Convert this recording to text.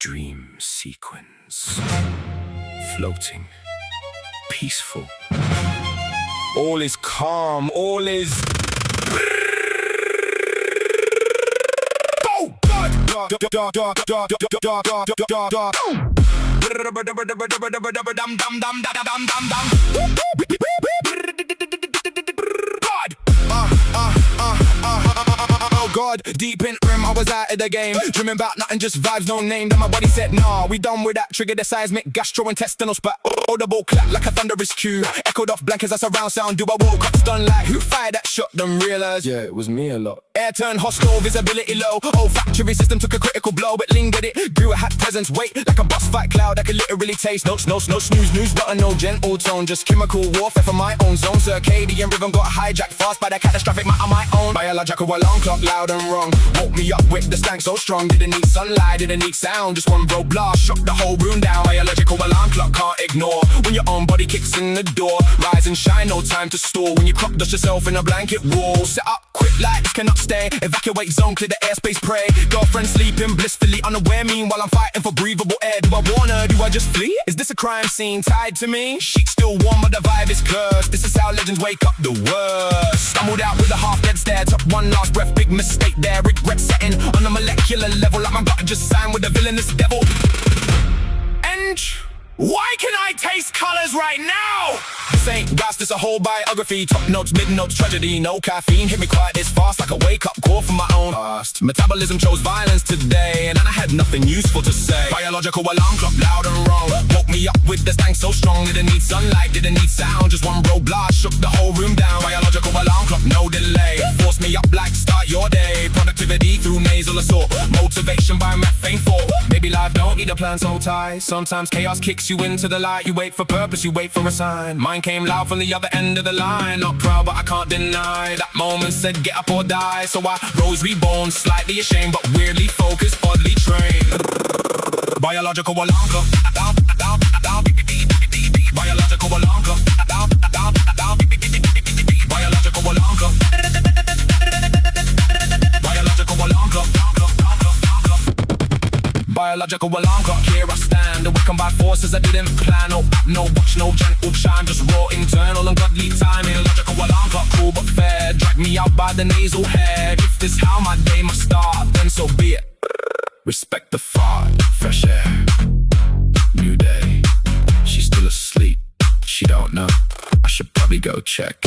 dream sequence. Floating, peaceful. All is calm, all is... Oh God! Oh God, deep in rim, I was out of the game. Dreaming about nothing, just vibes, no name. Then my body said, nah, we done with that. Triggered the seismic, gastrointestinal spat. Audible clap like a thunderous cue. Echoed off blank as a surround sound. Do I woke up stunned like, who fired that shot? Then realized, yeah, it was me a lot. Air turned hostile, visibility low. Olfactory system took a critical blow, but lingered it. Grew a hat presence, weight like a boss fight cloud. I could literally taste no snooze button, no gentle tone. Just chemical warfare for my own zone. Circadian rhythm got hijacked fast by the catastrophic matter my own. Biological alarm clock, loud and wrong. Woke me up with the stank so strong. Didn't need sunlight, didn't need sound. Just one bro blast, shook the whole room down. Biological alarm clock, can't ignore. When your own body kicks in the door. Rise and shine, no time to store. When you crop dust yourself in a blanket wall. Set up, quick lights cannot stay. Evacuate zone, clear the airspace, pray. Girlfriend sleeping blissfully unaware. Meanwhile I'm fighting for breathable air. Do I warn her, do I just flee? Is this a crime scene tied to me? Sheets still warm but the vibe is cursed. This is how legends wake up the worst. Stumbled out with a half dead stare. Took one last breath, big mistake there. Regret setting on a molecular level. Like my gut just signed with the villainous devil. And why can I taste colors right now? This ain't gas, this a whole biography. Top notes, mid notes, tragedy. No caffeine, hit me quiet this fast. Like a wake up call from my own past. Metabolism chose violence today, and I had nothing useful to say. Biological alarm clock, loud and wrong. Woke me up with the stank so strong. Didn't need sunlight, didn't need sound. Just one bro blast, shook the whole room down. Biological alarm clock, no delay. Force me up like start your day. Productivity through nasal assault. Motivation by methane fall. Maybe life don't need a plan so tight. Sometimes chaos kicks you into the light. You wait for purpose, you wait for a sign. Mine came loud from the other end of the line. Not proud but I can't deny. That moment said get up or die. So I rose reborn, slightly ashamed but weirdly focused, oddly trained. Biological alarm clock. Biological alarm clock. Biological alarm clock. Biological alarm clock. Biological alarm clock, here I stand. Awakened by forces I didn't plan. No watch, no gentle chime. Just raw, internal and godly timing. Logical alarm clock, cool but fair. Drag me out by the nasal hair. If this how my day must start, then so be it. Respect the fart, fresh air. New day, she's still asleep. She don't know, I should probably go check.